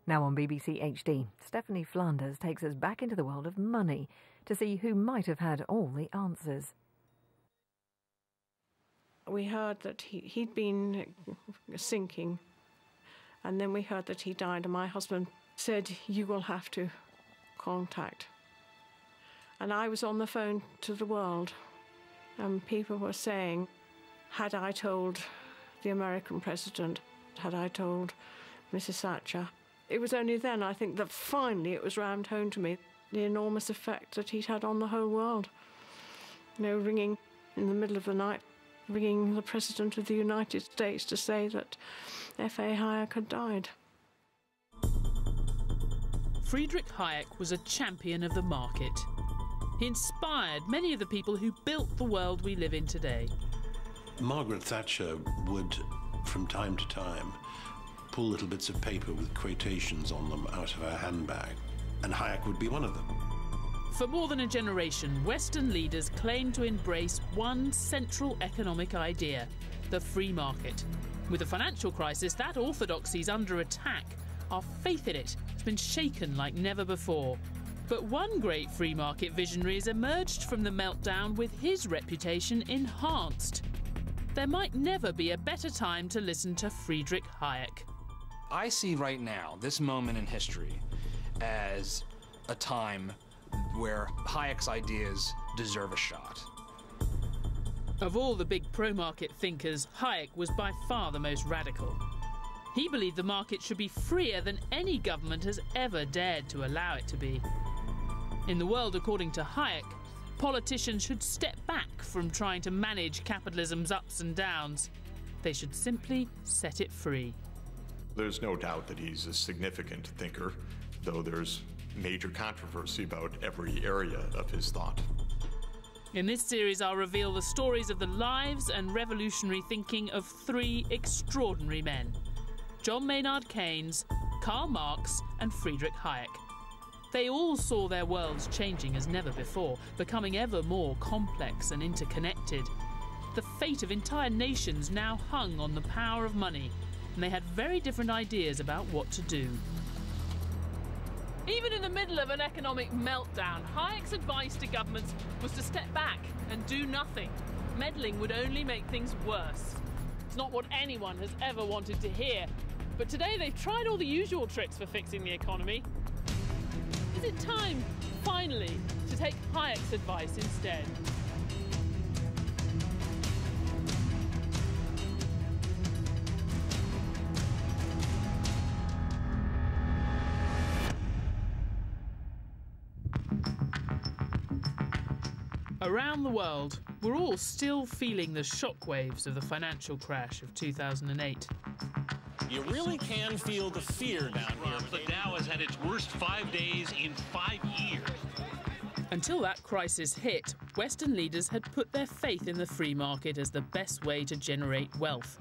Now on BBC HD, Stephanie Flanders takes us back into the world of money to see who might have had all the answers. We heard that he'd been sinking, and then we heard that he died, and my husband said, "You will have to contact." And I was on the phone to the world, and people were saying, had I told the American president, had I told Mrs. Thatcher? It was only then, I think, that finally it was rammed home to me, the enormous effect that he'd had on the whole world. You know, ringing in the middle of the night, ringing the President of the United States to say that F.A. Hayek had died. Friedrich Hayek was a champion of the market. He inspired many of the people who built the world we live in today. Margaret Thatcher would, from time to time, pull little bits of paper with quotations on them out of her handbag, and Hayek would be one of them. For more than a generation, Western leaders claimed to embrace one central economic idea, the free market. With the financial crisis, that orthodoxy is under attack. Our faith in it has been shaken like never before. But one great free market visionary has emerged from the meltdown with his reputation enhanced. There might never be a better time to listen to Friedrich Hayek. I see right now, this moment in history, as a time where Hayek's ideas deserve a shot. Of all the big pro-market thinkers, Hayek was by far the most radical. He believed the market should be freer than any government has ever dared to allow it to be. In the world, according to Hayek, politicians should step back from trying to manage capitalism's ups and downs. They should simply set it free. There's no doubt that he's a significant thinker, though there's major controversy about every area of his thought. In this series, I'll reveal the stories of the lives and revolutionary thinking of three extraordinary men: John Maynard Keynes, Karl Marx, and Friedrich Hayek. They all saw their worlds changing as never before, becoming ever more complex and interconnected. The fate of entire nations now hung on the power of money, and they had very different ideas about what to do. Even in the middle of an economic meltdown, Hayek's advice to governments was to step back and do nothing. Meddling would only make things worse. It's not what anyone has ever wanted to hear, but today they've tried all the usual tricks for fixing the economy. Is it time, finally, to take Hayek's advice instead? Around the world, we're all still feeling the shockwaves of the financial crash of 2008. You really can feel the fear down here. The Dow has had its worst 5 days in 5 years. Until that crisis hit, Western leaders had put their faith in the free market as the best way to generate wealth.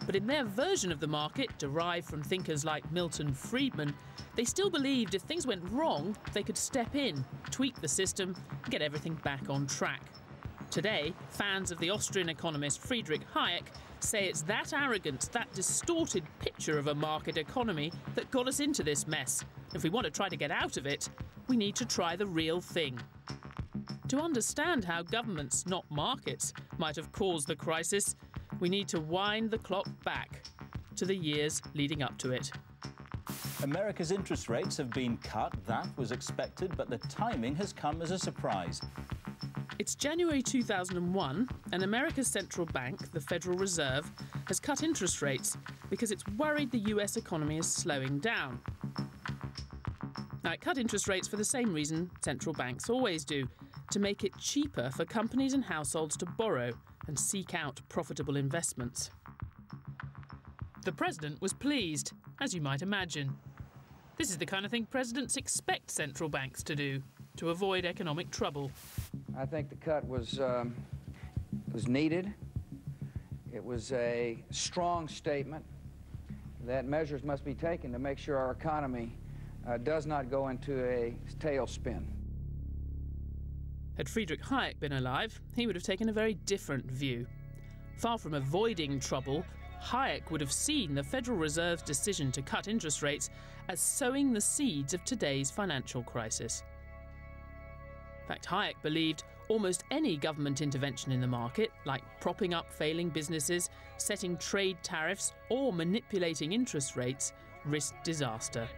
But in their version of the market, derived from thinkers like Milton Friedman, they still believed if things went wrong, they could step in, tweak the system, and get everything back on track. Today, fans of the Austrian economist Friedrich Hayek say it's that arrogance, that distorted picture of a market economy that got us into this mess. If we want to try to get out of it, we need to try the real thing. To understand how governments, not markets, might have caused the crisis, we need to wind the clock back to the years leading up to it. America's interest rates have been cut. That was expected, but the timing has come as a surprise. It's January 2001, and America's central bank, the Federal Reserve, has cut interest rates because it's worried the US economy is slowing down. Now, it cut interest rates for the same reason central banks always do, to make it cheaper for companies and households to borrow and seek out profitable investments. The president was pleased, as you might imagine. This is the kind of thing presidents expect central banks to do, to avoid economic trouble. I think the cut was needed. It was a strong statement that measures must be taken to make sure our economy does not go into a tailspin. Had Friedrich Hayek been alive, he would have taken a very different view. Far from avoiding trouble, Hayek would have seen the Federal Reserve's decision to cut interest rates as sowing the seeds of today's financial crisis. In fact, Hayek believed almost any government intervention in the market, like propping up failing businesses, setting trade tariffs, or manipulating interest rates, risked disaster.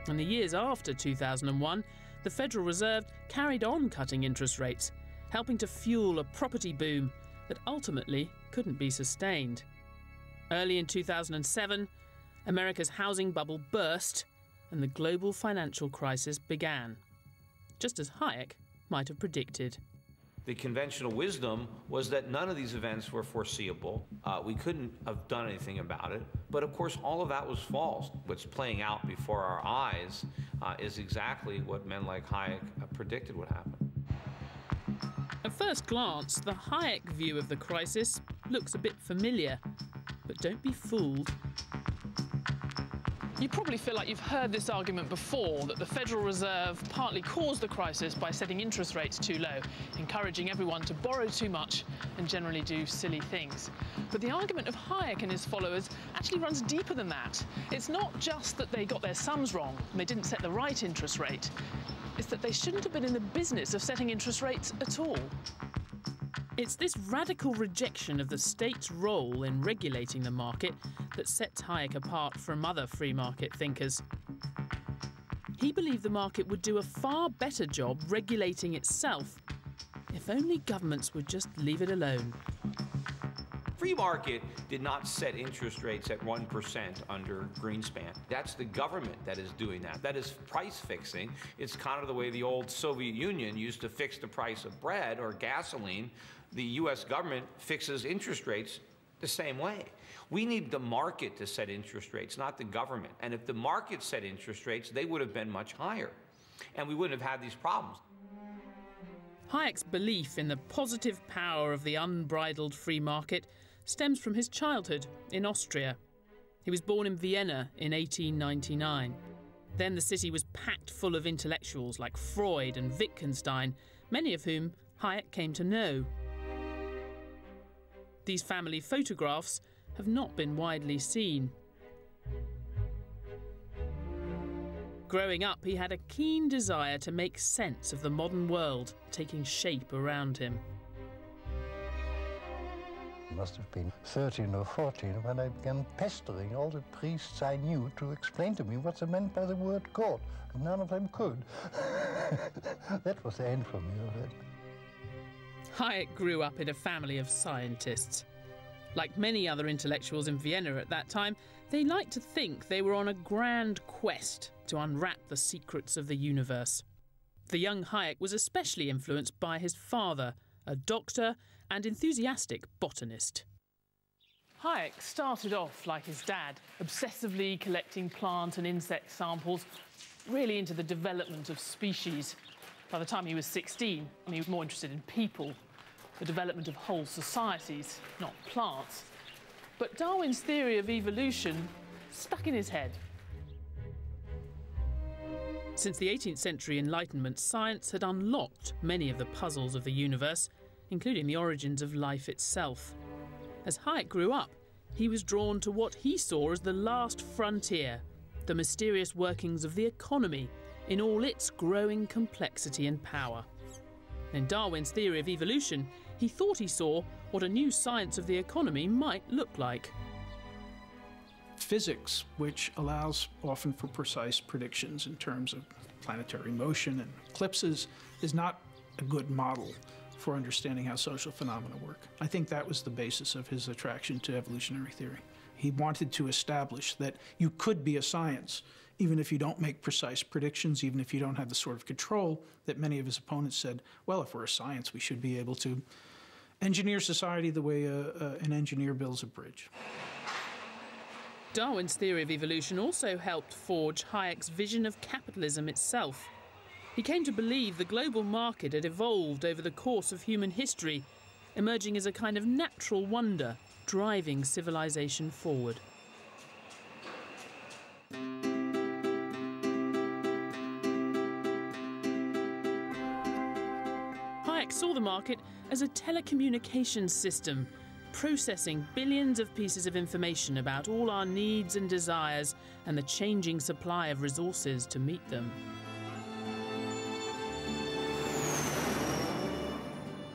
In the years after 2001, the Federal Reserve carried on cutting interest rates, helping to fuel a property boom that ultimately couldn't be sustained. Early in 2007, America's housing bubble burst and the global financial crisis began, just as Hayek might have predicted. The conventional wisdom was that none of these events were foreseeable. We couldn't have done anything about it. But of course, all of that was false. What's playing out before our eyes is exactly what men like Hayek predicted would happen. At first glance, the Hayek view of the crisis looks a bit familiar, but don't be fooled. You probably feel like you've heard this argument before, that the Federal Reserve partly caused the crisis by setting interest rates too low, encouraging everyone to borrow too much and generally do silly things. But the argument of Hayek and his followers actually runs deeper than that. It's not just that they got their sums wrong and they didn't set the right interest rate. It's that they shouldn't have been in the business of setting interest rates at all. It's this radical rejection of the state's role in regulating the market that sets Hayek apart from other free market thinkers. He believed the market would do a far better job regulating itself if only governments would just leave it alone. Free market did not set interest rates at 1% under Greenspan. That's the government that is doing that. That is price fixing. It's kind of the way the old Soviet Union used to fix the price of bread or gasoline. The US government fixes interest rates the same way. We need the market to set interest rates, not the government. And if the market set interest rates, they would have been much higher. And we wouldn't have had these problems. Hayek's belief in the positive power of the unbridled free market stems from his childhood in Austria. He was born in Vienna in 1899. Then the city was packed full of intellectuals like Freud and Wittgenstein, many of whom Hayek came to know. These family photographs have not been widely seen. Growing up, he had a keen desire to make sense of the modern world taking shape around him. I must have been 13 or 14 when I began pestering all the priests I knew to explain to me what they meant by the word God. And none of them could. That was the end for me of it. Hayek grew up in a family of scientists. Like many other intellectuals in Vienna at that time, they liked to think they were on a grand quest to unwrap the secrets of the universe. The young Hayek was especially influenced by his father, a doctor and enthusiastic botanist. Hayek started off like his dad, obsessively collecting plant and insect samples, really into the development of species. By the time he was 16, he was more interested in people, the development of whole societies, not plants. But Darwin's theory of evolution stuck in his head. Since the 18th century Enlightenment, science had unlocked many of the puzzles of the universe, including the origins of life itself. As Hayek grew up, he was drawn to what he saw as the last frontier, the mysterious workings of the economy in all its growing complexity and power. In Darwin's theory of evolution, he thought he saw what a new science of the economy might look like. Physics, which allows often for precise predictions in terms of planetary motion and eclipses, is not a good model for understanding how social phenomena work. I think that was the basis of his attraction to evolutionary theory. He wanted to establish that you could be a science, even if you don't make precise predictions, even if you don't have the sort of control that many of his opponents said, well, if we're a science, we should be able to engineer society the way an engineer builds a bridge. Darwin's theory of evolution also helped forge Hayek's vision of capitalism itself. He came to believe the global market had evolved over the course of human history, emerging as a kind of natural wonder, driving civilization forward. Hayek saw the market as a telecommunications system processing billions of pieces of information about all our needs and desires and the changing supply of resources to meet them.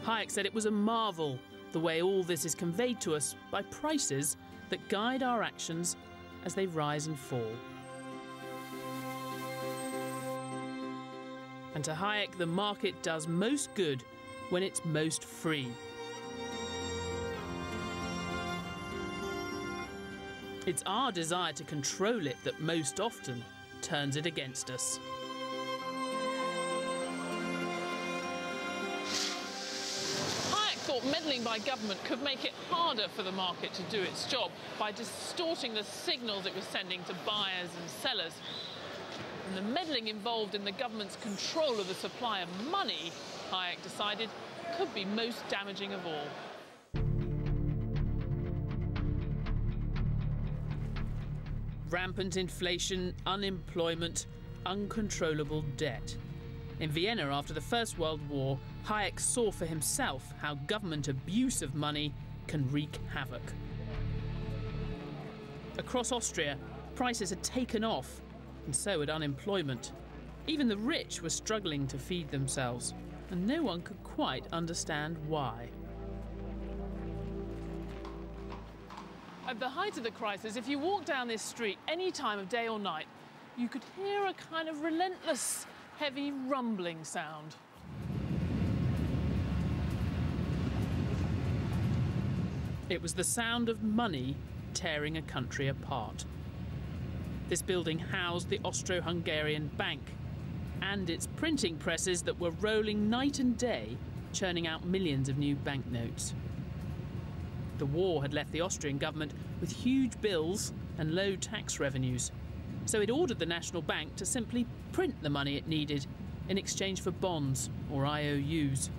Hayek said it was a marvel the way all this is conveyed to us by prices that guide our actions as they rise and fall. And to Hayek, the market does most good when it's most free. It's our desire to control it that most often turns it against us. Hayek thought meddling by government could make it harder for the market to do its job by distorting the signals it was sending to buyers and sellers. And the meddling involved in the government's control of the supply of money, Hayek decided, could be most damaging of all. Rampant inflation, unemployment, uncontrollable debt. In Vienna after the First World War, Hayek saw for himself how government abuse of money can wreak havoc. Across Austria, prices had taken off, and so had unemployment. Even the rich were struggling to feed themselves, and no one could quite understand why. At the height of the crisis, if you walk down this street any time of day or night, you could hear a kind of relentless, heavy rumbling sound. It was the sound of money tearing a country apart. This building housed the Austro-Hungarian Bank and its printing presses that were rolling night and day, churning out millions of new banknotes. The war had left the Austrian government with huge bills and low tax revenues, so it ordered the National Bank to simply print the money it needed in exchange for bonds or IOUs.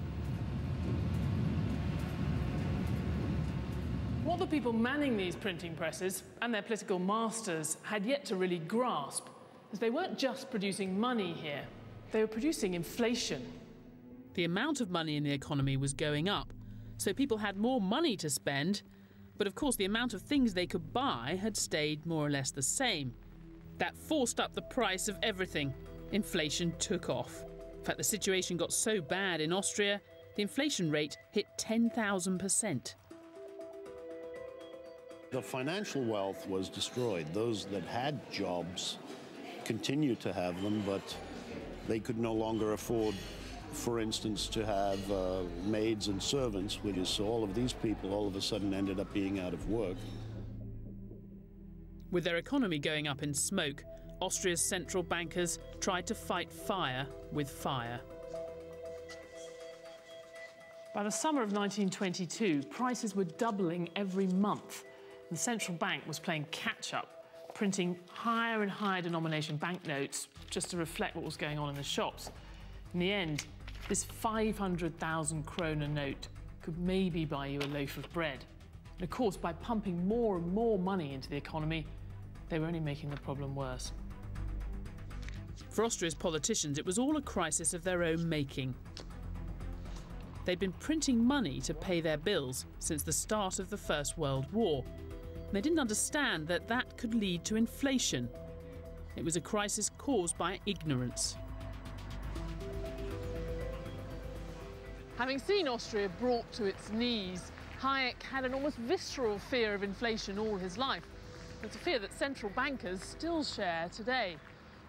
What the people manning these printing presses and their political masters had yet to really grasp is they weren't just producing money here, they were producing inflation. The amount of money in the economy was going up, so people had more money to spend, but of course the amount of things they could buy had stayed more or less the same. That forced up the price of everything. Inflation took off. In fact, the situation got so bad in Austria, the inflation rate hit 10,000%. The financial wealth was destroyed. Those that had jobs continued to have them, but they could no longer afford, for instance, to have maids and servants, which is, so all of these people all of a sudden ended up being out of work. With their economy going up in smoke, Austria's central bankers tried to fight fire with fire. By the summer of 1922, prices were doubling every month. The central bank was playing catch-up, printing higher and higher denomination banknotes just to reflect what was going on in the shops. In the end, this 500,000 kroner note could maybe buy you a loaf of bread. And of course, by pumping more and more money into the economy, they were only making the problem worse. For Austria's politicians, it was all a crisis of their own making. They'd been printing money to pay their bills since the start of the First World War. And they didn't understand that that could lead to inflation. It was a crisis caused by ignorance. Having seen Austria brought to its knees, Hayek had an almost visceral fear of inflation all his life. It's a fear that central bankers still share today.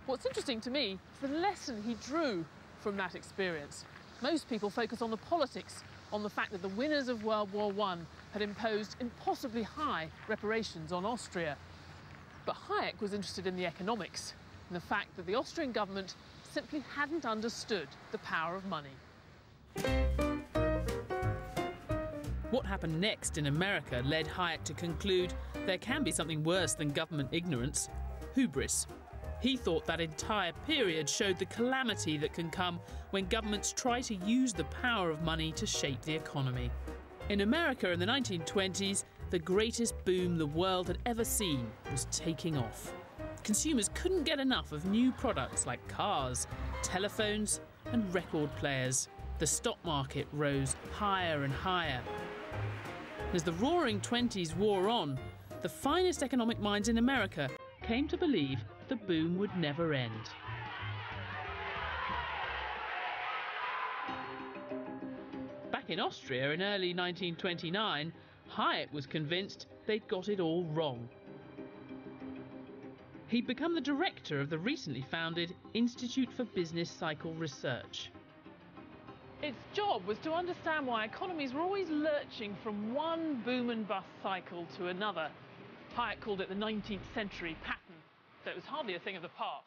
What's interesting to me is the lesson he drew from that experience. Most people focus on the politics, on the fact that the winners of World War I had imposed impossibly high reparations on Austria. But Hayek was interested in the economics, and the fact that the Austrian government simply hadn't understood the power of money. What happened next in America led Hayek to conclude there can be something worse than government ignorance: hubris. He thought that entire period showed the calamity that can come when governments try to use the power of money to shape the economy. In America in the 1920s, the greatest boom the world had ever seen was taking off. Consumers couldn't get enough of new products like cars, telephones, and record players. The stock market rose higher and higher. As the Roaring '20s wore on, the finest economic minds in America came to believe the boom would never end. Back in Austria in early 1929, Hayek was convinced they'd got it all wrong. He'd become the director of the recently founded Institute for Business Cycle Research. Its job was to understand why economies were always lurching from one boom and bust cycle to another. Hayek called it the 19th century pattern, so it was hardly a thing of the past.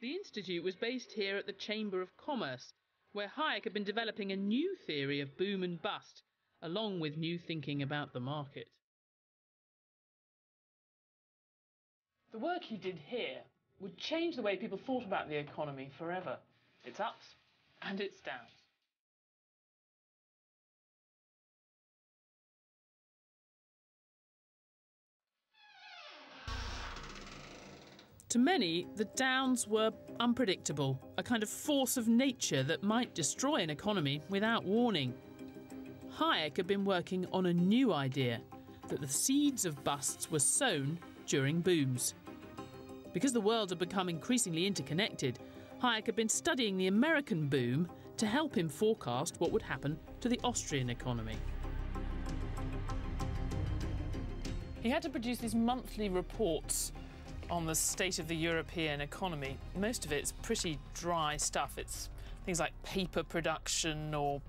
The institute was based here at the Chamber of Commerce, where Hayek had been developing a new theory of boom and bust, along with new thinking about the market. The work he did here would change the way people thought about the economy forever. Its ups and its downs. To many, the downs were unpredictable, a kind of force of nature that might destroy an economy without warning. Hayek had been working on a new idea, that the seeds of busts were sown during booms. Because the world had become increasingly interconnected, Hayek had been studying the American boom to help him forecast what would happen to the Austrian economy. He had to produce these monthly reports on the state of the European economy. Most of it's pretty dry stuff. It's things like paper production or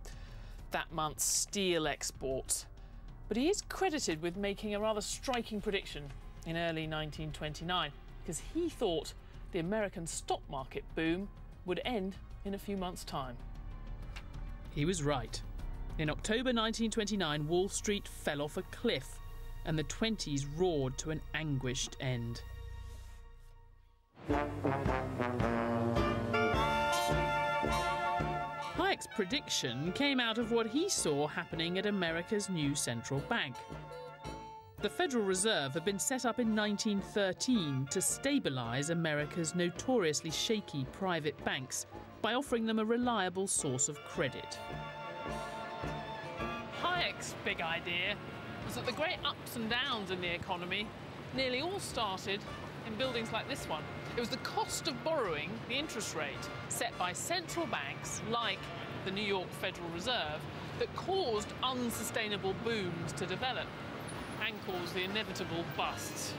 that month's steel exports. But he is credited with making a rather striking prediction in early 1929, because he thought the American stock market boom would end in a few months' time. He was right. In October 1929, Wall Street fell off a cliff, and the 20s roared to an anguished end. Hayek's prediction came out of what he saw happening at America's new central bank. The Federal Reserve had been set up in 1913 to stabilise America's notoriously shaky private banks by offering them a reliable source of credit. Hayek's big idea was that the great ups and downs in the economy nearly all started in buildings like this one. It was the cost of borrowing, the interest rate, set by central banks like the New York Federal Reserve, that caused unsustainable booms to develop and caused the inevitable busts.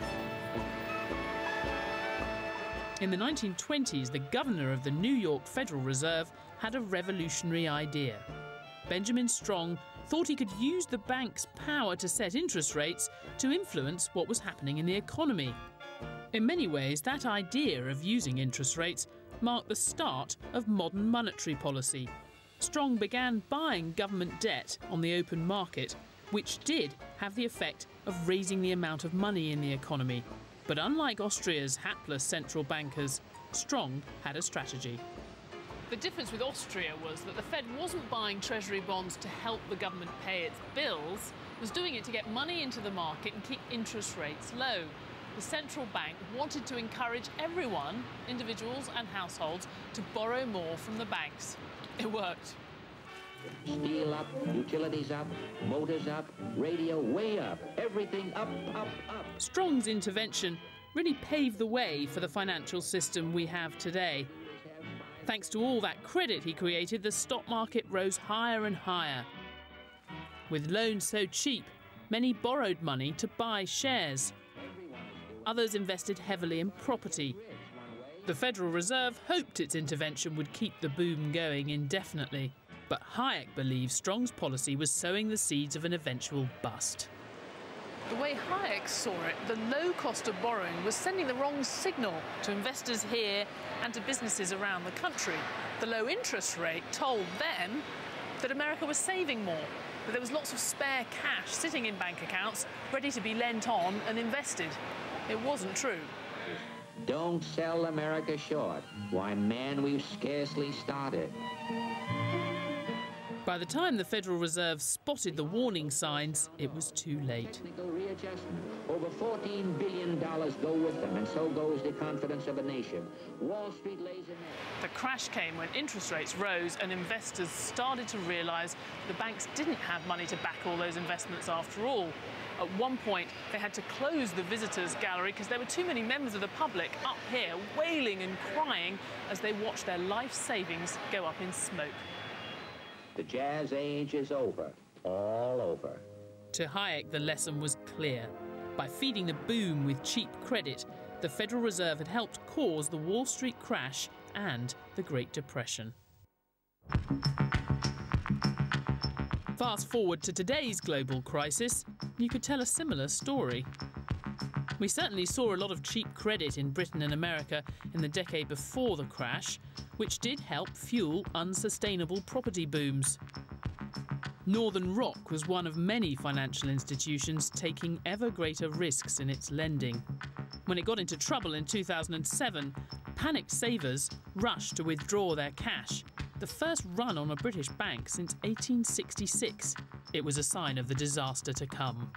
In the 1920s, the governor of the New York Federal Reserve had a revolutionary idea. Benjamin Strong thought he could use the bank's power to set interest rates to influence what was happening in the economy. In many ways, that idea of using interest rates marked the start of modern monetary policy. Strong began buying government debt on the open market, which did have the effect of raising the amount of money in the economy. But unlike Austria's hapless central bankers, Strong had a strategy. The difference with Austria was that the Fed wasn't buying treasury bonds to help the government pay its bills, it was doing it to get money into the market and keep interest rates low. The central bank wanted to encourage everyone, individuals and households, to borrow more from the banks. It worked. Steel up, utilities up, motors up, radio way up, everything up, up, up. Strong's intervention really paved the way for the financial system we have today. Thanks to all that credit he created, the stock market rose higher and higher. With loans so cheap, many borrowed money to buy shares. Others invested heavily in property. The Federal Reserve hoped its intervention would keep the boom going indefinitely. But Hayek believes Strong's policy was sowing the seeds of an eventual bust. The way Hayek saw it, the low cost of borrowing was sending the wrong signal to investors here and to businesses around the country. The low interest rate told them that America was saving more, that there was lots of spare cash sitting in bank accounts ready to be lent on and invested. It wasn't true. Don't sell America short. Why, man, we've scarcely started. By the time the Federal Reserve spotted the warning signs, it was too late. Technical readjustment. Over $14 billion go with them, and so goes the confidence of a nation. Wall Street lays in there. The crash came when interest rates rose and investors started to realise the banks didn't have money to back all those investments after all. At one point, they had to close the visitors' gallery because there were too many members of the public up here wailing and crying as they watched their life savings go up in smoke. The jazz age is over, all over. To Hayek, the lesson was clear. By feeding the boom with cheap credit, the Federal Reserve had helped cause the Wall Street crash and the Great Depression. Fast forward to today's global crisis, you could tell a similar story. We certainly saw a lot of cheap credit in Britain and America in the decade before the crash, which did help fuel unsustainable property booms. Northern Rock was one of many financial institutions taking ever greater risks in its lending. When it got into trouble in 2007, panicked savers rushed to withdraw their cash, the first run on a British bank since 1866. It was a sign of the disaster to come.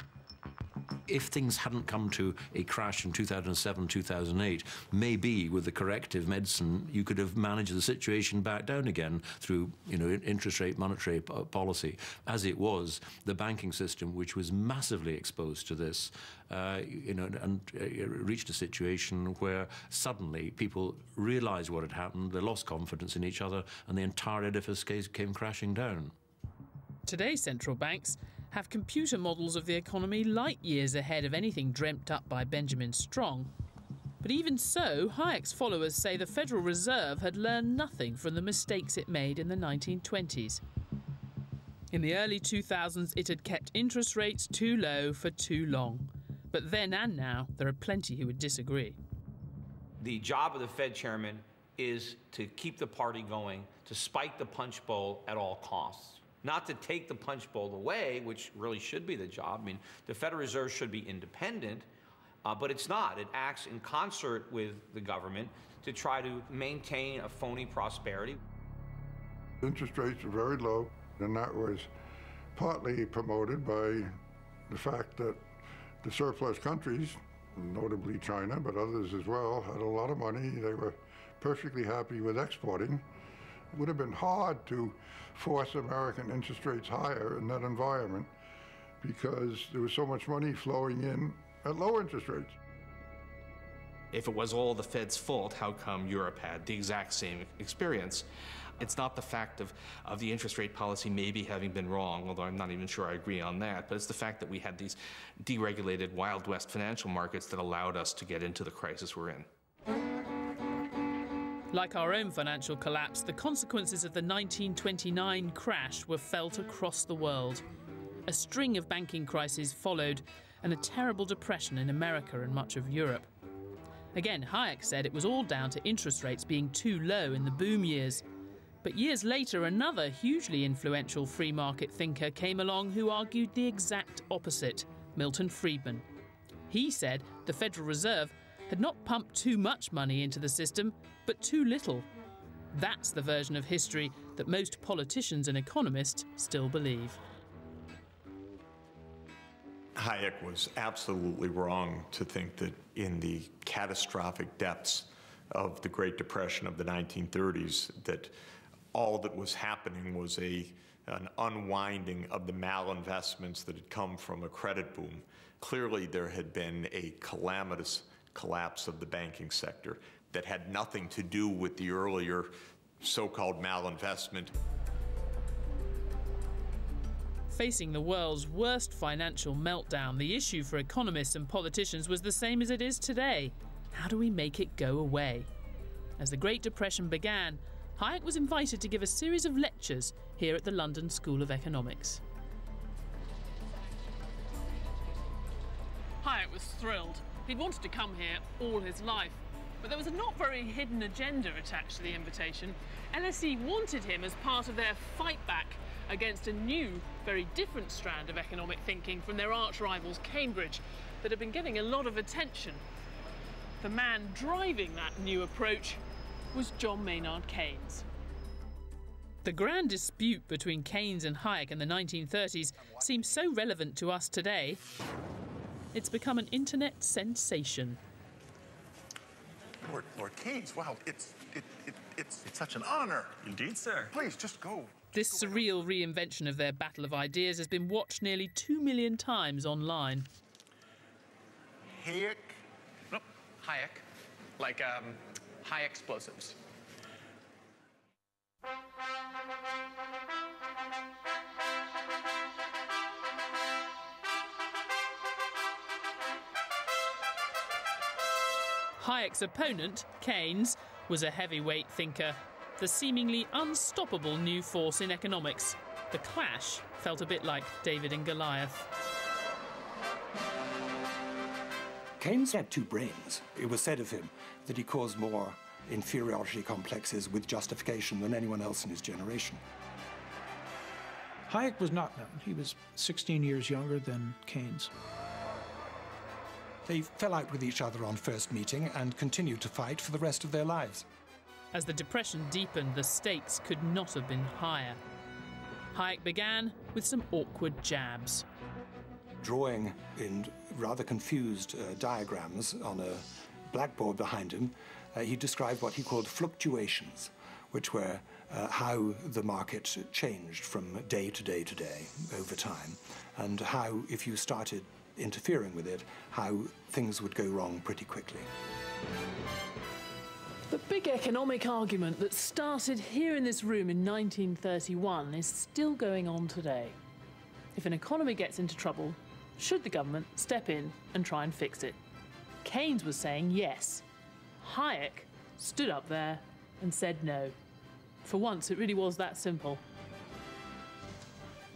If things hadn't come to a crash in 2007, 2008, maybe with the corrective medicine, you could have managed the situation back down again through, interest rate monetary policy. As it was, the banking system, which was massively exposed to this, reached a situation where suddenly people realised what had happened, they lost confidence in each other, and the entire edifice came crashing down. Today's central banks have computer models of the economy light years ahead of anything dreamt up by Benjamin Strong. But even so, Hayek's followers say the Federal Reserve had learned nothing from the mistakes it made in the 1920s. In the early 2000s, it had kept interest rates too low for too long. But then and now, there are plenty who would disagree. The job of the Fed chairman is to keep the party going, to spike the punch bowl at all costs. Not to take the punch bowl away, which really should be the job. I mean, the Federal Reserve should be independent, but it's not. It acts in concert with the government to try to maintain a phony prosperity. Interest rates are very low, and that was partly promoted by the fact that the surplus countries, notably China, but others as well, had a lot of money. They were perfectly happy with exporting. It would have been hard to force American interest rates higher in that environment because there was so much money flowing in at low interest rates. If it was all the Fed's fault, how come Europe had the exact same experience? It's not the fact of the interest rate policy maybe having been wrong, although I'm not even sure I agree on that, but it's the fact that we had these deregulated Wild West financial markets that allowed us to get into the crisis we're in. Like our own financial collapse, the consequences of the 1929 crash were felt across the world. A string of banking crises followed, and a terrible depression in America and much of Europe. Again, Hayek said it was all down to interest rates being too low in the boom years. But years later, another hugely influential free market thinker came along who argued the exact opposite, Milton Friedman. He said the Federal Reserve had not pumped too much money into the system, but too little. That's the version of history that most politicians and economists still believe. Hayek was absolutely wrong to think that in the catastrophic depths of the Great Depression of the 1930s, that all that was happening was an unwinding of the malinvestments that had come from a credit boom. Clearly, there had been a calamitous collapse of the banking sector that had nothing to do with the earlier so-called malinvestment. Facing the world's worst financial meltdown, the issue for economists and politicians was the same as it is today. How do we make it go away? As the Great Depression began, Hayek was invited to give a series of lectures here at the London School of Economics. Hayek was thrilled. He'd wanted to come here all his life. But there was a not very hidden agenda attached to the invitation. LSE wanted him as part of their fight back against a new, very different strand of economic thinking from their arch rivals Cambridge that had been getting a lot of attention. The man driving that new approach was John Maynard Keynes. The grand dispute between Keynes and Hayek in the 1930s seems so relevant to us today, it's become an internet sensation. Lord Keynes, wow, it's such an honor. Indeed, sir. Please, just go. This surreal reinvention of their battle of ideas has been watched nearly 2 million times online. Hayek? No, Hayek. Like, high explosives. Hayek's opponent, Keynes, was a heavyweight thinker, the seemingly unstoppable new force in economics. The clash felt a bit like David and Goliath. Keynes had two brains. It was said of him that he caused more inferiority complexes with justification than anyone else in his generation. Hayek was not known. He was 16 years younger than Keynes. They fell out with each other on first meeting and continued to fight for the rest of their lives. As the Depression deepened, the stakes could not have been higher. Hayek began with some awkward jabs. Drawing in rather confused diagrams on a blackboard behind him, he described what he called fluctuations, which were how the market changed from day to day to day over time, and how, if you started interfering with it, how things would go wrong pretty quickly. The big economic argument that started here in this room in 1931 is still going on today. If an economy gets into trouble, should the government step in and try and fix it? Keynes was saying yes. Hayek stood up there and said no. For once, it really was that simple.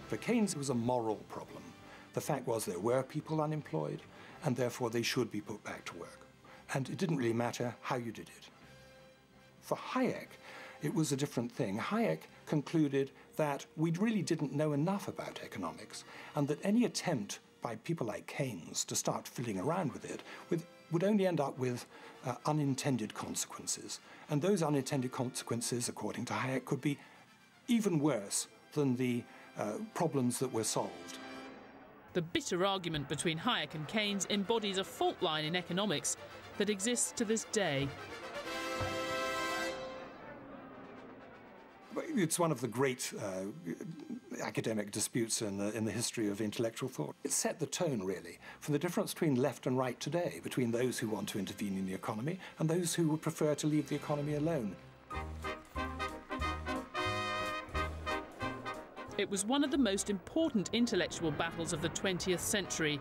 For Keynes, it was a moral problem. The fact was there were people unemployed, and therefore they should be put back to work. And it didn't really matter how you did it. For Hayek, it was a different thing. Hayek concluded that we really didn't know enough about economics, and that any attempt by people like Keynes to start fiddling around with it would only end up with unintended consequences. And those unintended consequences, according to Hayek, could be even worse than the problems that were solved. The bitter argument between Hayek and Keynes embodies a fault line in economics that exists to this day. It's one of the great academic disputes in the history of intellectual thought. It set the tone, really, for the difference between left and right today, between those who want to intervene in the economy and those who would prefer to leave the economy alone. It was one of the most important intellectual battles of the 20th century,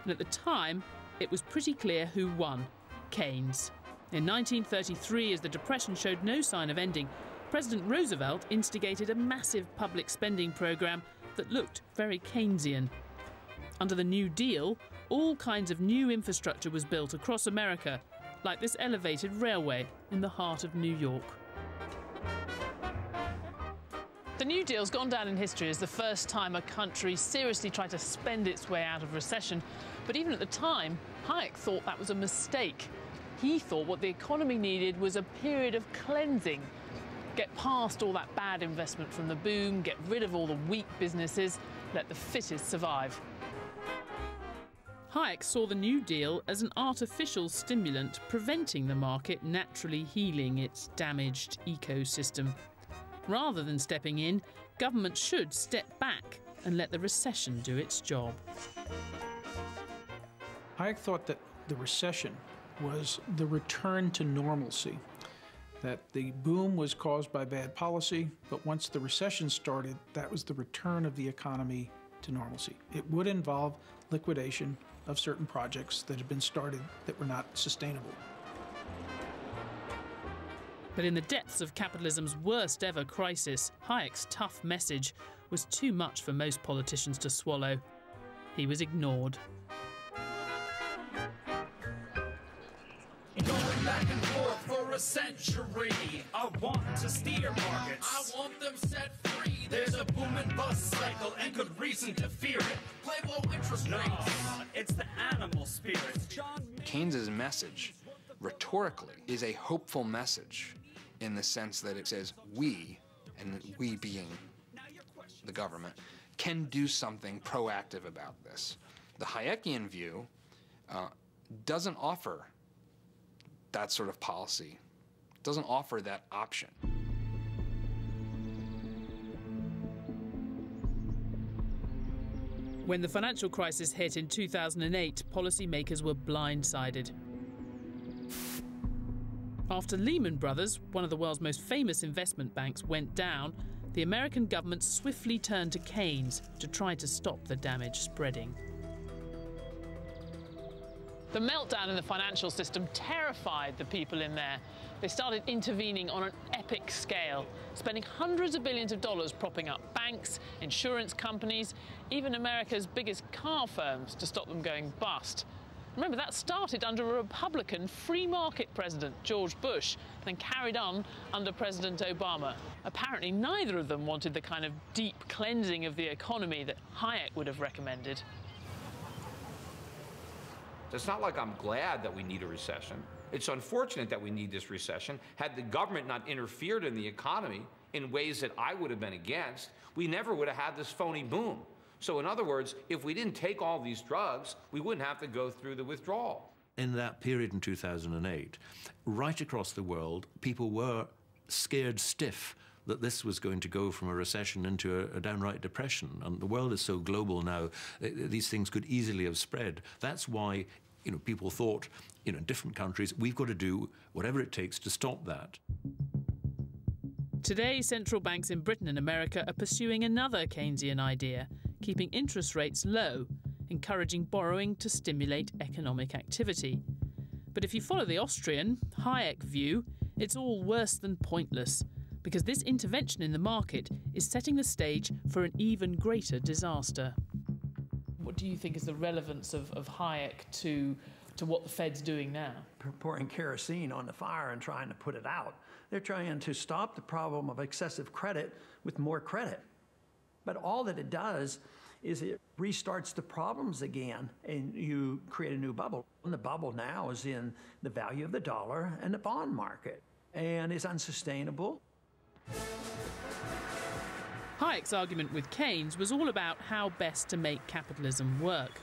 and at the time, it was pretty clear who won: Keynes. In 1933, as the Depression showed no sign of ending, President Roosevelt instigated a massive public spending program that looked very Keynesian. Under the New Deal, all kinds of new infrastructure was built across America, like this elevated railway in the heart of New York. The New Deal's gone down in history as the first time a country seriously tried to spend its way out of recession. But even at the time, Hayek thought that was a mistake. He thought what the economy needed was a period of cleansing. Get past all that bad investment from the boom, get rid of all the weak businesses, let the fittest survive. Hayek saw the New Deal as an artificial stimulant preventing the market naturally healing its damaged ecosystem. Rather than stepping in, government should step back and let the recession do its job. Hayek thought that the recession was the return to normalcy, that the boom was caused by bad policy, but once the recession started, that was the return of the economy to normalcy. It would involve liquidation of certain projects that had been started that were not sustainable. But in the depths of capitalism's worst ever crisis, Hayek's tough message was too much for most politicians to swallow. He was ignored. Going back and forth for a century, I want to steer markets. I want them set free. There's a boom and bust cycle and good reason to fear it. Play low interest rates. It's the animal spirit. Keynes's message, rhetorically, is a hopeful message in the sense that it says we, and we being the government, can do something proactive about this. The Hayekian view doesn't offer that sort of policy, doesn't offer that option. When the financial crisis hit in 2008, policymakers were blindsided. After Lehman Brothers, one of the world's most famous investment banks, went down, the American government swiftly turned to Keynes to try to stop the damage spreading. The meltdown in the financial system terrified the people in there. They started intervening on an epic scale, spending hundreds of billions of dollars propping up banks, insurance companies, even America's biggest car firms to stop them going bust. Remember, that started under a Republican free market president, George Bush, then carried on under President Obama. Apparently, neither of them wanted the kind of deep cleansing of the economy that Hayek would have recommended. It's not like I'm glad that we need a recession. It's unfortunate that we need this recession. Had the government not interfered in the economy in ways that I would have been against, we never would have had this phony boom. So in other words, if we didn't take all these drugs, we wouldn't have to go through the withdrawal. In that period in 2008, right across the world, people were scared stiff that this was going to go from a recession into a downright depression. And the world is so global now, these things could easily have spread. That's why, you know, people thought, you know, in different countries, we've got to do whatever it takes to stop that. Today, central banks in Britain and America are pursuing another Keynesian idea, keeping interest rates low, encouraging borrowing to stimulate economic activity. But if you follow the Austrian, Hayek view, it's all worse than pointless, because this intervention in the market is setting the stage for an even greater disaster. What do you think is the relevance of Hayek to what the Fed's doing now? Pouring kerosene on the fire and trying to put it out. They're trying to stop the problem of excessive credit with more credit. But all that it does is it restarts the problems again, and you create a new bubble. And the bubble now is in the value of the dollar and the bond market, and is unsustainable. Hayek's argument with Keynes was all about how best to make capitalism work.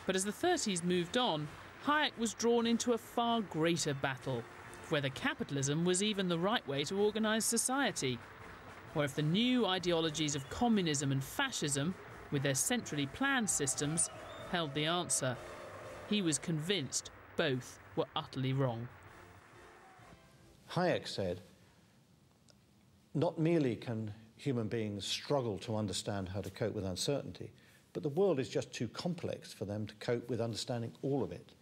But as the 30s moved on, Hayek was drawn into a far greater battle, whether capitalism was even the right way to organise society, or if the new ideologies of communism and fascism, with their centrally planned systems, held the answer. He was convinced both were utterly wrong. Hayek said, not merely can human beings struggle to understand how to cope with uncertainty, but the world is just too complex for them to cope with understanding all of it.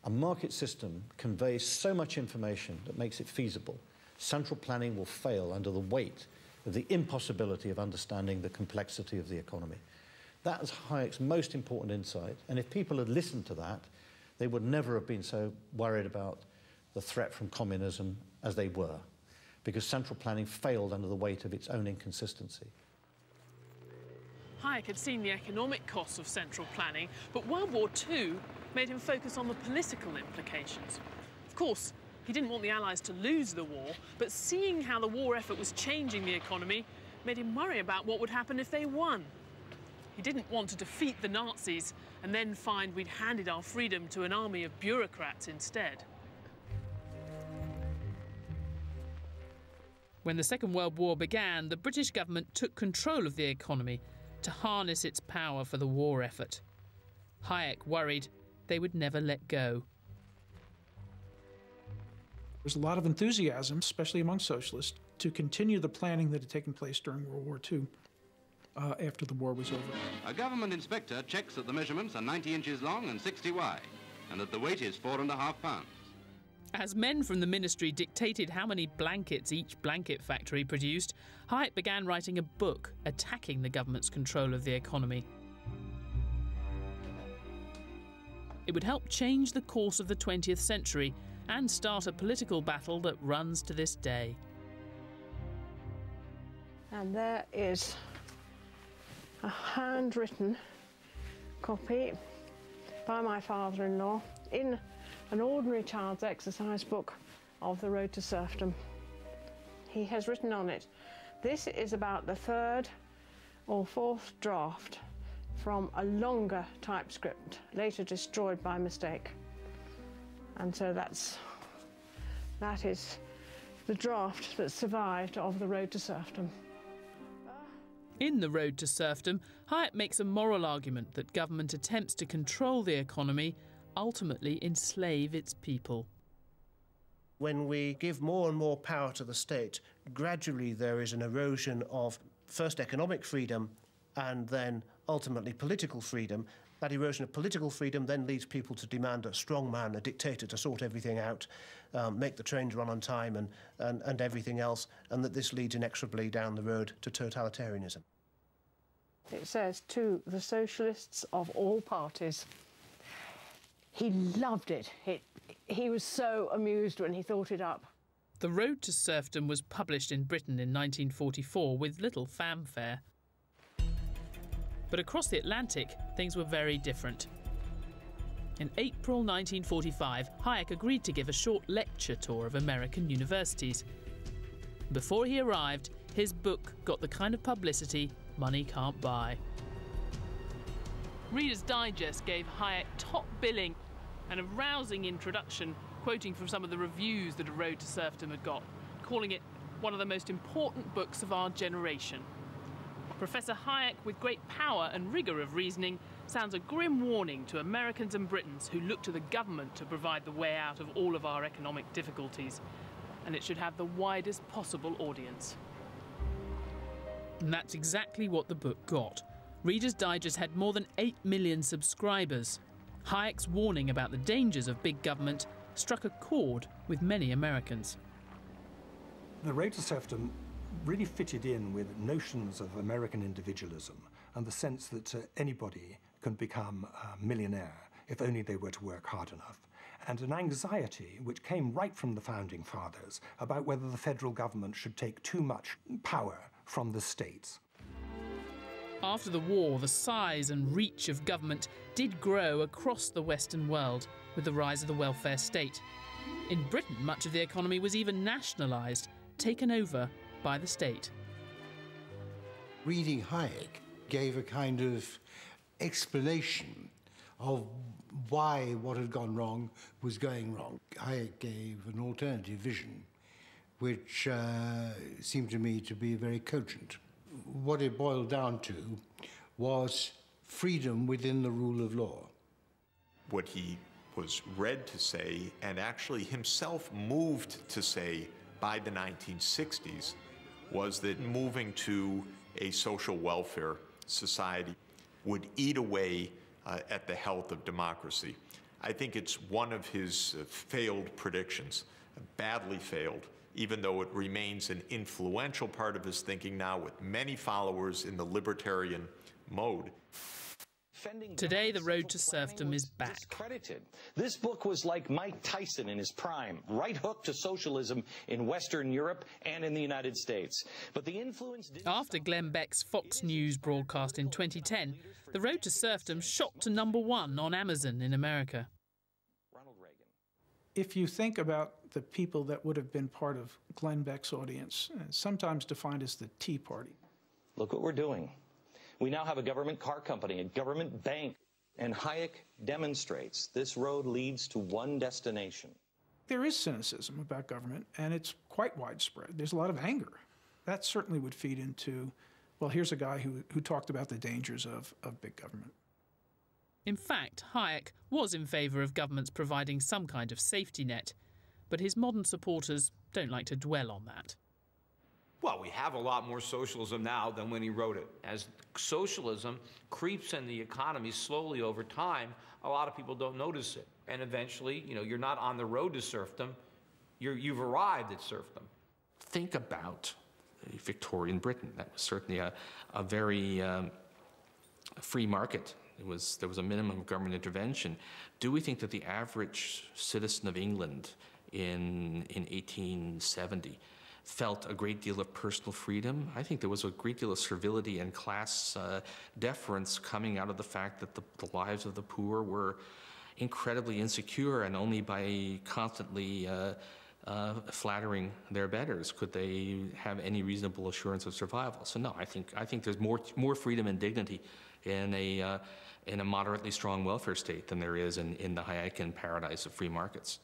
A market system conveys so much information that makes it feasible. Central planning will fail under the weight of the impossibility of understanding the complexity of the economy. That is Hayek's most important insight, and if people had listened to that, they would never have been so worried about the threat from communism as they were, because central planning failed under the weight of its own inconsistency. Hayek had seen the economic costs of central planning, but World War II made him focus on the political implications. Of course, he didn't want the Allies to lose the war, but seeing how the war effort was changing the economy made him worry about what would happen if they won. He didn't want to defeat the Nazis and then find we'd handed our freedom to an army of bureaucrats instead. When the Second World War began, the British government took control of the economy to harness its power for the war effort. Hayek worried they would never let go. There's a lot of enthusiasm, especially among socialists, to continue the planning that had taken place during World War II after the war was over. A government inspector checks that the measurements are 90 inches long and 60 wide, and that the weight is 4.5 pounds. As men from the ministry dictated how many blankets each blanket factory produced, Hayek began writing a book attacking the government's control of the economy. It would help change the course of the 20th century and start a political battle that runs to this day. And there is a handwritten copy by my father-in-law in an ordinary child's exercise book of The Road to Serfdom. he has written on it, this is about the third or fourth draft from a longer typescript, later destroyed by mistake. And so that is the draft that survived of The Road to Serfdom. In The Road to Serfdom, Hayek makes a moral argument that government attempts to control the economy ultimately enslave its people. When we give more and more power to the state, gradually there is an erosion of first economic freedom and then ultimately political freedom. That erosion of political freedom then leads people to demand a strong man, a dictator, to sort everything out, make the trains run on time and everything else, and that this leads inexorably down the road to totalitarianism. It says, to the socialists of all parties. He loved it. He was so amused when he thought it up. The Road to Serfdom was published in Britain in 1944 with little fanfare. But across the Atlantic, things were very different. In April 1945, Hayek agreed to give a short lecture tour of American universities. Before he arrived, his book got the kind of publicity money can't buy. Reader's Digest gave Hayek top billing and a rousing introduction, quoting from some of the reviews that A Road to Serfdom had got, calling it one of the most important books of our generation. Professor Hayek, with great power and rigour of reasoning, sounds a grim warning to Americans and Britons who look to the government to provide the way out of all of our economic difficulties. And it should have the widest possible audience. And that's exactly what the book got. Reader's Digest had more than 8 million subscribers. Hayek's warning about the dangers of big government struck a chord with many Americans. The Road to Serfdom really fitted in with notions of American individualism and the sense that anybody can become a millionaire if only they were to work hard enough, and an anxiety which came right from the Founding Fathers about whether the federal government should take too much power from the states. After the war, the size and reach of government did grow across the Western world with the rise of the welfare state. In Britain, much of the economy was even nationalised, taken over by the state. Reading Hayek gave a kind of explanation of why what had gone wrong was going wrong. Hayek gave an alternative vision, which seemed to me to be very cogent. What it boiled down to was freedom within the rule of law. What he was read to say, and actually himself moved to say by the 1960s, was that moving to a social welfare society would eat away at the health of democracy. I think it's one of his failed predictions, badly failed, even though it remains an influential part of his thinking now with many followers in the libertarian mode. Today, The Road to Serfdom is back. This book was like Mike Tyson in his prime, right hook to socialism in Western Europe and in the United States. But the influence... After Glenn Beck's Fox News broadcast in 2010, The Road to Serfdom shot to #1 on Amazon in America. If you think about the people that would have been part of Glenn Beck's audience, sometimes defined as the Tea Party. Look what we're doing. We now have a government car company, a government bank, and Hayek demonstrates this road leads to one destination. There is cynicism about government, and it's quite widespread. There's a lot of anger. That certainly would feed into, well, here's a guy who talked about the dangers of big government. In fact, Hayek was in favour of governments providing some kind of safety net, but his modern supporters don't like to dwell on that. Well, we have a lot more socialism now than when he wrote it. As socialism creeps in the economy slowly over time, a lot of people don't notice it. And eventually, you're not on the road to serfdom, you've arrived at serfdom. Think about Victorian Britain. That was certainly a very free market. There was a minimum of government intervention. Do we think that the average citizen of England in 1870 felt a great deal of personal freedom? I think there was a great deal of servility and class deference coming out of the fact that the lives of the poor were incredibly insecure, and only by constantly flattering their betters? Could they have any reasonable assurance of survival? So no, I think there's more freedom and dignity in a moderately strong welfare state than there is in the Hayekian paradise of free markets.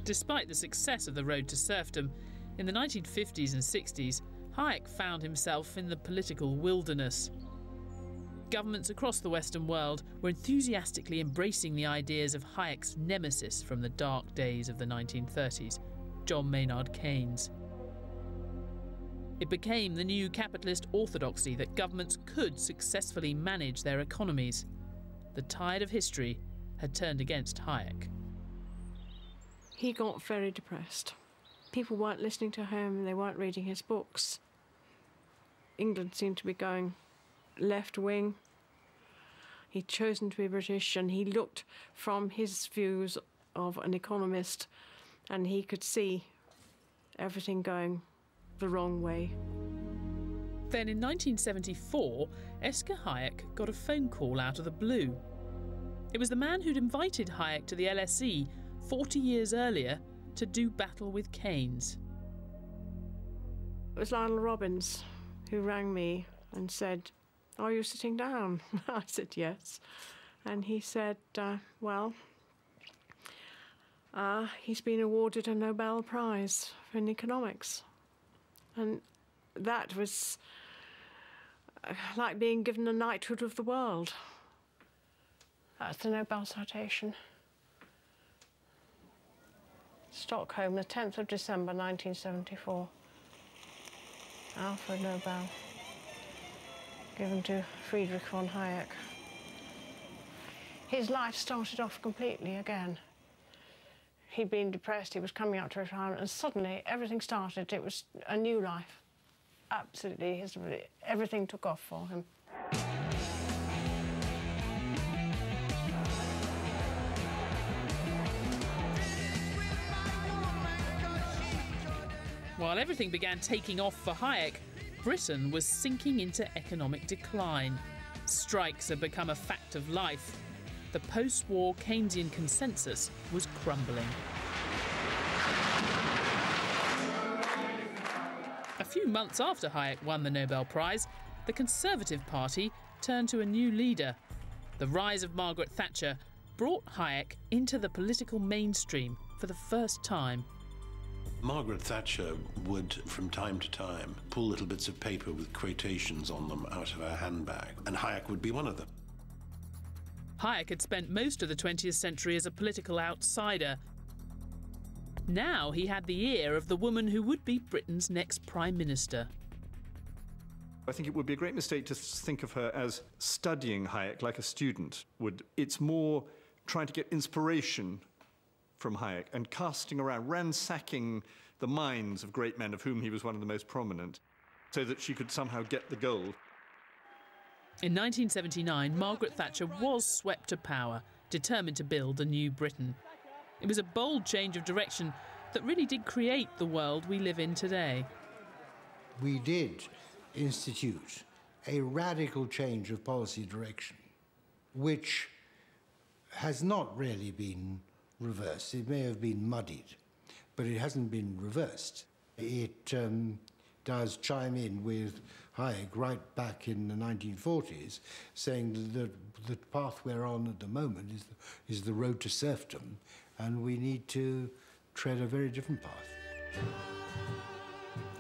Despite the success of the road to serfdom, in the 1950s and 60s, Hayek found himself in the political wilderness. Governments across the Western world were enthusiastically embracing the ideas of Hayek's nemesis from the dark days of the 1930s, John Maynard Keynes. It became the new capitalist orthodoxy that governments could successfully manage their economies. The tide of history had turned against Hayek. He got very depressed. People weren't listening to him, they weren't reading his books. England seemed to be going left wing. He'd chosen to be British, and he looked from his views of an economist, and he could see everything going the wrong way. Then in 1974, Esker Hayek got a phone call out of the blue. It was the man who'd invited Hayek to the LSE 40 years earlier to do battle with Keynes. It was Lionel Robbins who rang me and said, "Are you sitting down?" I said, "Yes." And he said, he's been awarded a Nobel Prize in economics. And that was like being given a knighthood of the world. That's the Nobel citation. Stockholm, the 10th of December, 1974. Alfred Nobel, given to Friedrich von Hayek. His life started off completely again. He'd been depressed, he was coming up to retirement, and suddenly everything started. It was a new life. Absolutely, everything took off for him. While everything began taking off for Hayek, Britain was sinking into economic decline. Strikes had become a fact of life. The post-war Keynesian consensus was crumbling. A few months after Hayek won the Nobel Prize, the Conservative Party turned to a new leader. The rise of Margaret Thatcher brought Hayek into the political mainstream for the first time. Margaret Thatcher would, from time to time, pull little bits of paper with quotations on them out of her handbag, and Hayek would be one of them. Hayek had spent most of the 20th century as a political outsider. Now he had the ear of the woman who would be Britain's next Prime Minister. I think it would be a great mistake to think of her as studying Hayek like a student would. It's more trying to get inspiration from Hayek and casting around, ransacking the minds of great men, of whom he was one of the most prominent, so that she could somehow get the gold. In 1979, Margaret Thatcher was swept to power, determined to build a new Britain. It was a bold change of direction that really did create the world we live in today. We did institute a radical change of policy direction, which has not really been reversed. It may have been muddied, but it hasn't been reversed. It does chime in with Hayek right back in the 1940s, saying that the path we're on at the moment is the road to serfdom, and we need to tread a very different path.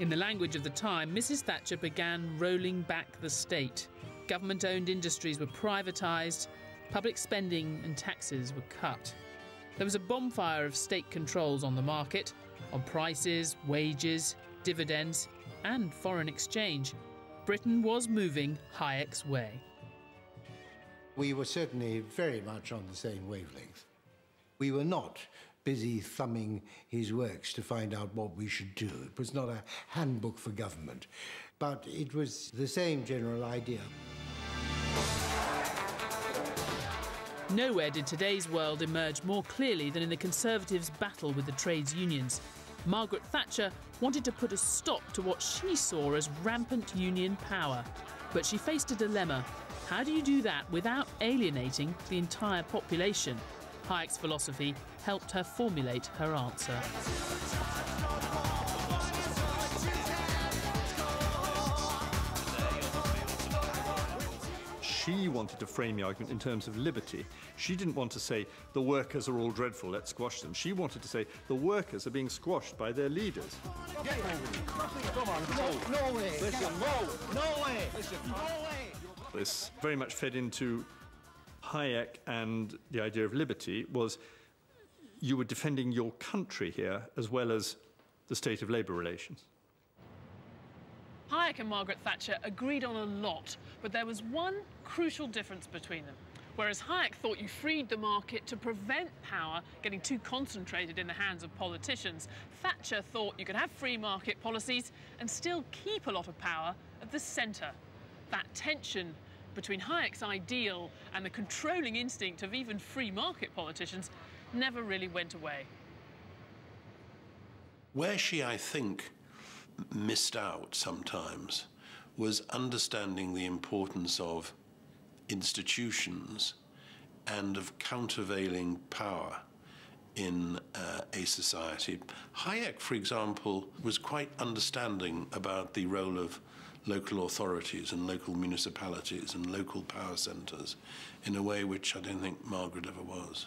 In the language of the time, Mrs. Thatcher began rolling back the state. Government-owned industries were privatised, public spending and taxes were cut. There was a bonfire of state controls on the market, on prices, wages, dividends and foreign exchange. Britain was moving Hayek's way. We were certainly very much on the same wavelength. We were not busy thumbing his works to find out what we should do. It was not a handbook for government, but it was the same general idea. Nowhere did today's world emerge more clearly than in the Conservatives' battle with the trades unions. Margaret Thatcher wanted to put a stop to what she saw as rampant union power. But she faced a dilemma. How do you do that without alienating the entire population? Hayek's philosophy helped her formulate her answer. She wanted to frame the argument in terms of liberty. She didn't want to say, the workers are all dreadful, let's squash them. She wanted to say, the workers are being squashed by their leaders. No way! Listen, no way! Listen, no way! This very much fed into Hayek, and the idea of liberty was you were defending your country here as well as the state of labour relations. Hayek and Margaret Thatcher agreed on a lot, but there was one crucial difference between them. Whereas Hayek thought you freed the market to prevent power getting too concentrated in the hands of politicians, Thatcher thought you could have free market policies and still keep a lot of power at the centre. That tension between Hayek's ideal and the controlling instinct of even free market politicians never really went away. Where she, I think, missed out sometimes was understanding the importance of institutions and of countervailing power in a society. Hayek, for example, was quite understanding about the role of local authorities and local municipalities and local power centres in a way which I don't think Margaret ever was.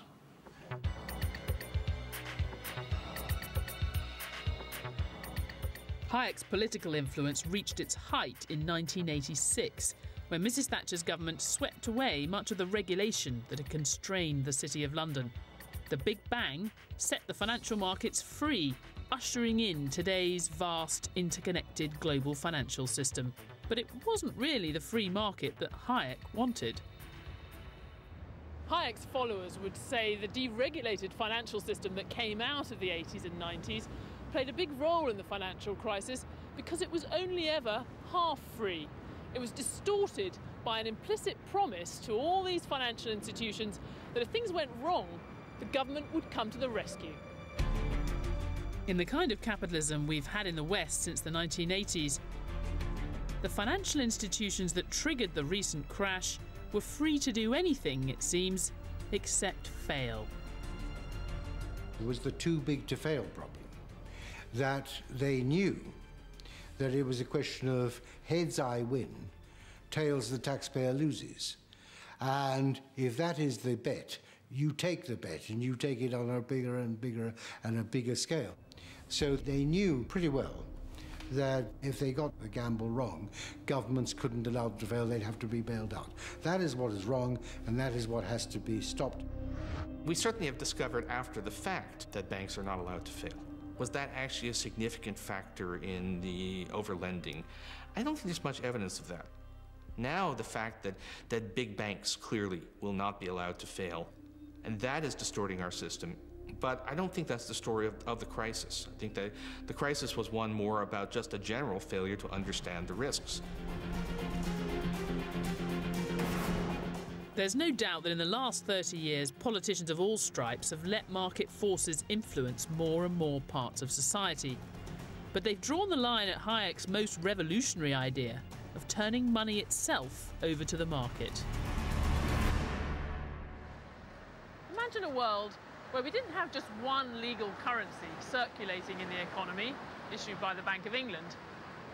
Hayek's political influence reached its height in 1986, when Mrs. Thatcher's government swept away much of the regulation that had constrained the City of London. The Big Bang set the financial markets free, ushering in today's vast, interconnected global financial system. But it wasn't really the free market that Hayek wanted. Hayek's followers would say the deregulated financial system that came out of the 80s and 90s played a big role in the financial crisis because it was only ever half free. It was distorted by an implicit promise to all these financial institutions that if things went wrong, the government would come to the rescue. In the kind of capitalism we've had in the West since the 1980s, the financial institutions that triggered the recent crash were free to do anything, it seems, except fail. It was the too big to fail problem, that they knew that it was a question of heads I win, tails the taxpayer loses. And if that is the bet, you take the bet and you take it on a bigger and bigger and a bigger scale. So they knew pretty well that if they got the gamble wrong, governments couldn't allow them to fail, they'd have to be bailed out. That is what is wrong, and that is what has to be stopped. We certainly have discovered after the fact that banks are not allowed to fail. Was that actually a significant factor in the overlending? I don't think there's much evidence of that. Now the fact that big banks clearly will not be allowed to fail, and that is distorting our system. But I don't think that's the story of the crisis. I think that the crisis was one more about just a general failure to understand the risks. There's no doubt that in the last 30 years, politicians of all stripes have let market forces influence more and more parts of society. But they've drawn the line at Hayek's most revolutionary idea of turning money itself over to the market. Imagine a world where we didn't have just one legal currency circulating in the economy, issued by the Bank of England,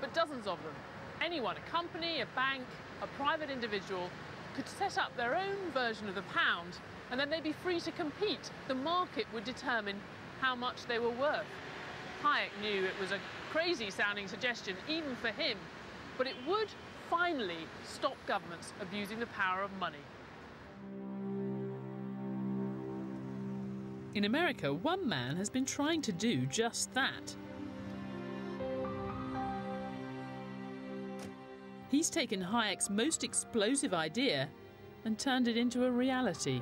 but dozens of them. Anyone, a company, a bank, a private individual, could set up their own version of the pound, and then they'd be free to compete. The market would determine how much they were worth. Hayek knew it was a crazy-sounding suggestion, even for him, but it would finally stop governments abusing the power of money. In America, one man has been trying to do just that. He's taken Hayek's most explosive idea and turned it into a reality.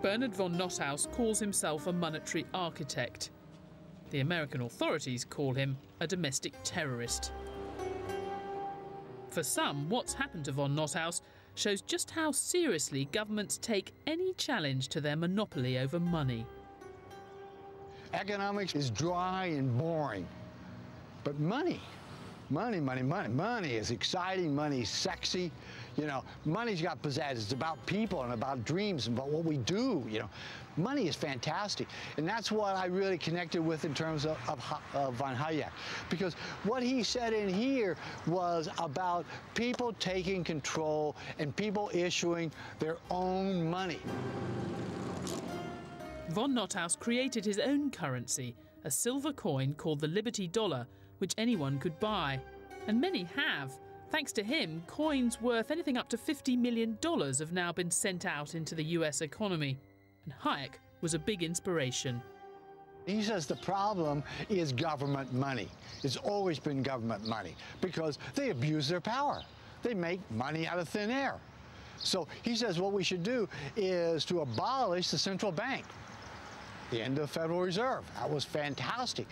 Bernard von Nothaus calls himself a monetary architect. The American authorities call him a domestic terrorist. For some, what's happened to von Nothaus shows just how seriously governments take any challenge to their monopoly over money. Economics is dry and boring, but money is exciting, money's sexy. You know, money's got pizzazz. It's about people and about dreams and about what we do, you know. Money is fantastic, and that's what I really connected with in terms of von Hayek, because what he said in here was about people taking control and people issuing their own money. Von Nothaus created his own currency, a silver coin called the Liberty Dollar, which anyone could buy. And many have. Thanks to him, coins worth anything up to $50 million have now been sent out into the US economy. And Hayek was a big inspiration. He says the problem is government money. It's always been government money because they abuse their power. They make money out of thin air. So he says what we should do is to abolish the central bank. The end of the Federal Reserve. That was fantastic.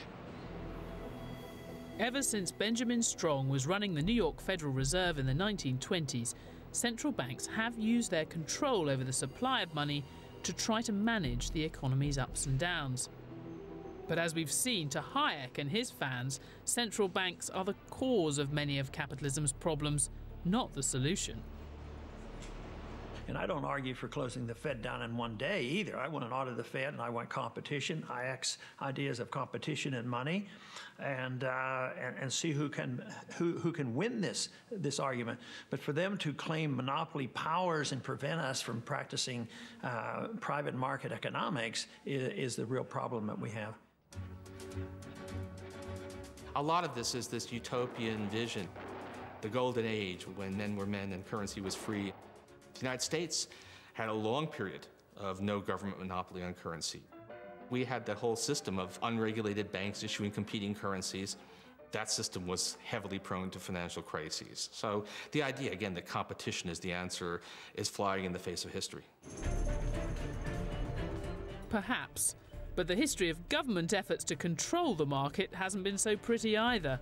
Ever since Benjamin Strong was running the New York Federal Reserve in the 1920s, central banks have used their control over the supply of money to try to manage the economy's ups and downs. But as we've seen, to Hayek and his fans, central banks are the cause of many of capitalism's problems, not the solution. And I don't argue for closing the Fed down in one day either. I want an audit of the Fed, and I want competition, Hayek's ideas of competition and money, and see who can win this argument. But for them to claim monopoly powers and prevent us from practicing private market economics is the real problem that we have. A lot of this is this utopian vision, the golden age when men were men and currency was free. The United States had a long period of no government monopoly on currency. We had that whole system of unregulated banks issuing competing currencies. That system was heavily prone to financial crises. So the idea, again, that competition is the answer is flying in the face of history. Perhaps, but the history of government efforts to control the market hasn't been so pretty either.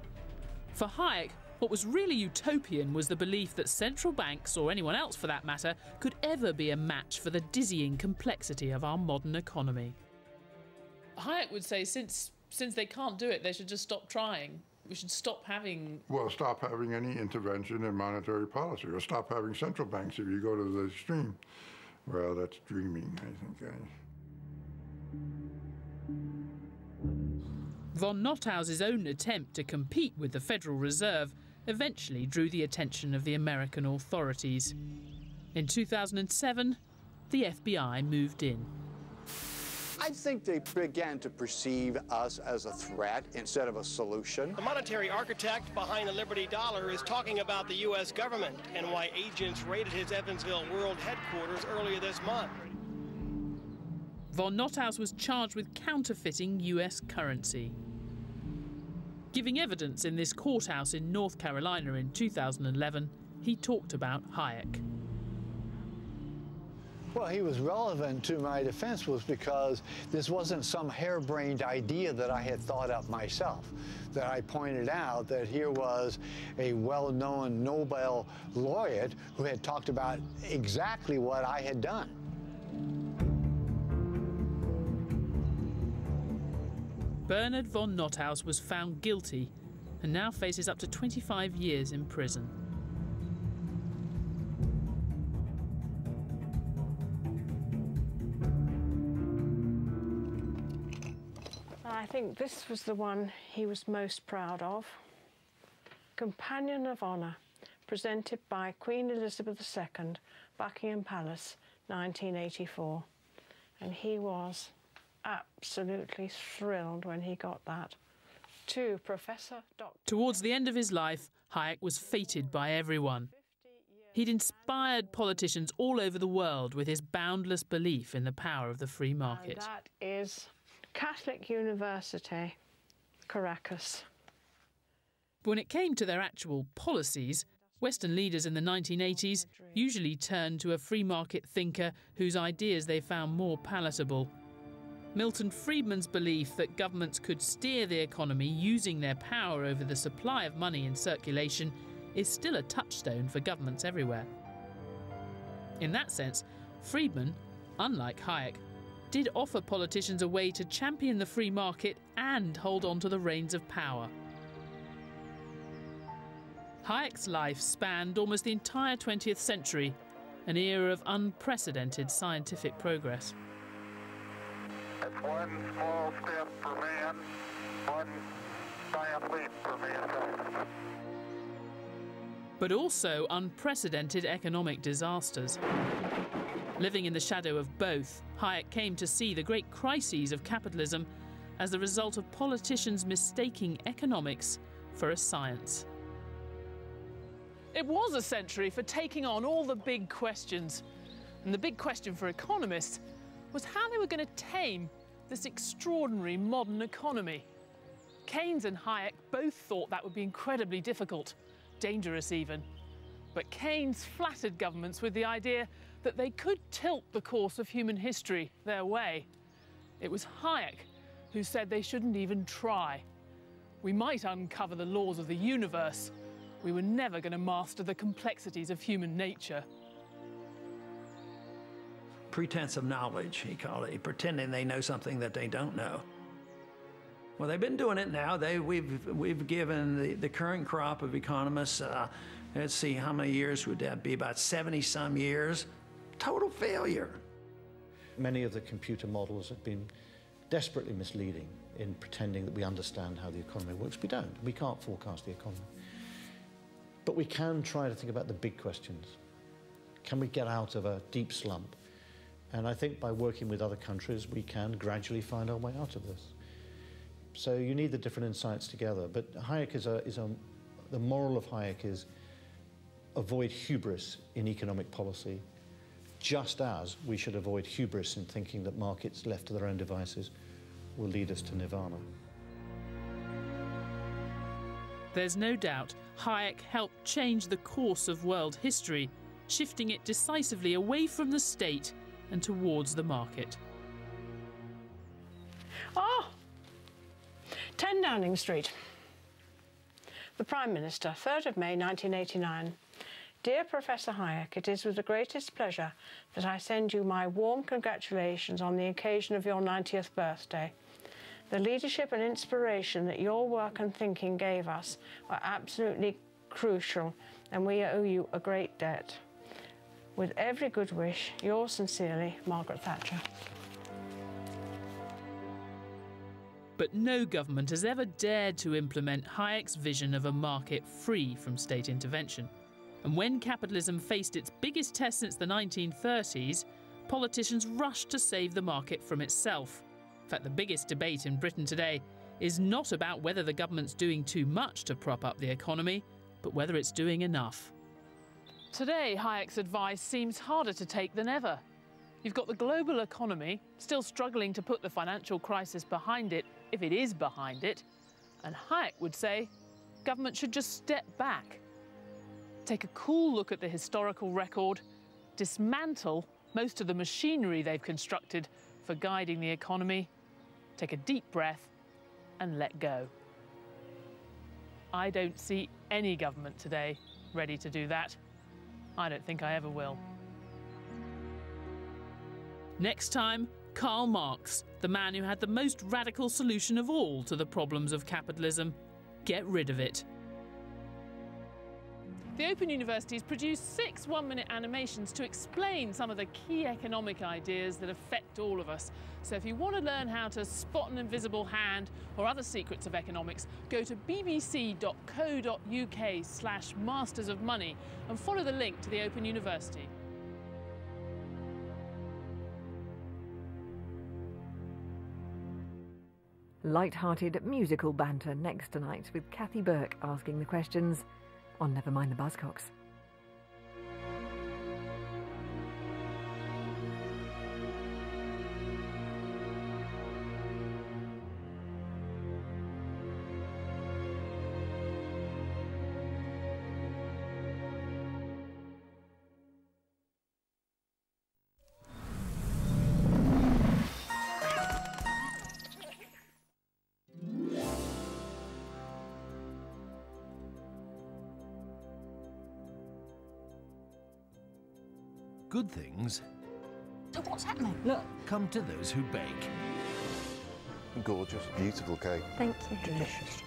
For Hayek, what was really utopian was the belief that central banks, or anyone else for that matter, could ever be a match for the dizzying complexity of our modern economy. Hayek would say since they can't do it, they should just stop trying. We should stop having... Well, stop having any intervention in monetary policy, or stop having central banks if you go to the extreme. Well, that's dreaming, I think. Von Nothaus's own attempt to compete with the Federal Reserve eventually drew the attention of the American authorities. In 2007, the FBI moved in. I think they began to perceive us as a threat instead of a solution. The monetary architect behind the Liberty Dollar is talking about the U.S. government and why agents raided his Evansville World headquarters earlier this month. Von Nothaus was charged with counterfeiting U.S. currency. Giving evidence in this courthouse in North Carolina in 2011, he talked about Hayek. Well, he was relevant to my defense was because this wasn't some harebrained idea that I had thought up myself, that I pointed out that here was a well-known Nobel laureate who had talked about exactly what I had done. Bernard von Nothaus was found guilty and now faces up to 25 years in prison. I think this was the one he was most proud of. Companion of Honour, presented by Queen Elizabeth II, Buckingham Palace, 1984. And he was absolutely thrilled when he got that. To Professor Dr. Towards the end of his life, Hayek was feted by everyone. He'd inspired politicians all over the world with his boundless belief in the power of the free market. And that is Catholic University, Caracas. But when it came to their actual policies, Western leaders in the 1980s usually turned to a free market thinker whose ideas they found more palatable. Milton Friedman's belief that governments could steer the economy using their power over the supply of money in circulation is still a touchstone for governments everywhere. In that sense, Friedman, unlike Hayek, did offer politicians a way to champion the free market and hold on to the reins of power. Hayek's life spanned almost the entire 20th century, an era of unprecedented scientific progress. It's one small step for man, one giant leap for mankind. But also unprecedented economic disasters. Living in the shadow of both, Hayek came to see the great crises of capitalism as the result of politicians mistaking economics for a science. It was a century for taking on all the big questions. And the big question for economists was how they were going to tame this extraordinary modern economy. Keynes and Hayek both thought that would be incredibly difficult, dangerous even. But Keynes flattered governments with the idea that they could tilt the course of human history their way. It was Hayek who said they shouldn't even try. We might uncover the laws of the universe. We were never going to master the complexities of human nature. Pretense of knowledge, he called it, pretending they know something that they don't know. Well, they've been doing it now. We've given the current crop of economists, let's see, how many years would that be? About 70-some years. Total failure. Many of the computer models have been desperately misleading in pretending that we understand how the economy works. We don't. We can't forecast the economy. But we can try to think about the big questions. Can we get out of a deep slump? And I think by working with other countries, we can gradually find our way out of this. So you need the different insights together. But Hayek the moral of Hayek is avoid hubris in economic policy, just as we should avoid hubris in thinking that markets left to their own devices will lead us to nirvana. There's no doubt Hayek helped change the course of world history, shifting it decisively away from the state and towards the market. Oh! 10 Downing Street. The Prime Minister, 3rd of May 1989. Dear Professor Hayek, it is with the greatest pleasure that I send you my warm congratulations on the occasion of your 90th birthday. The leadership and inspiration that your work and thinking gave us were absolutely crucial, and we owe you a great debt. With every good wish, yours sincerely, Margaret Thatcher. But no government has ever dared to implement Hayek's vision of a market free from state intervention. And when capitalism faced its biggest test since the 1930s, politicians rushed to save the market from itself. In fact, the biggest debate in Britain today is not about whether the government's doing too much to prop up the economy, but whether it's doing enough. Today, Hayek's advice seems harder to take than ever. You've got the global economy still struggling to put the financial crisis behind it, if it is behind it, and Hayek would say government should just step back. Take a cool look at the historical record, dismantle most of the machinery they've constructed for guiding the economy, take a deep breath and let go. I don't see any government today ready to do that. I don't think I ever will. Next time, Karl Marx, the man who had the most radical solution of all to the problems of capitalism: get rid of it. The Open University's produced 6 one-minute animations to explain some of the key economic ideas that affect all of us. So if you want to learn how to spot an invisible hand or other secrets of economics, go to bbc.co.uk/Masters of Money and follow the link to the Open University. Light-hearted musical banter next tonight with Kathy Burke asking the questions on Never Mind the Buzzcocks. Good things Oh, what's happening? Look. come to those who bake. Gorgeous, beautiful cake. Thank you. Delicious.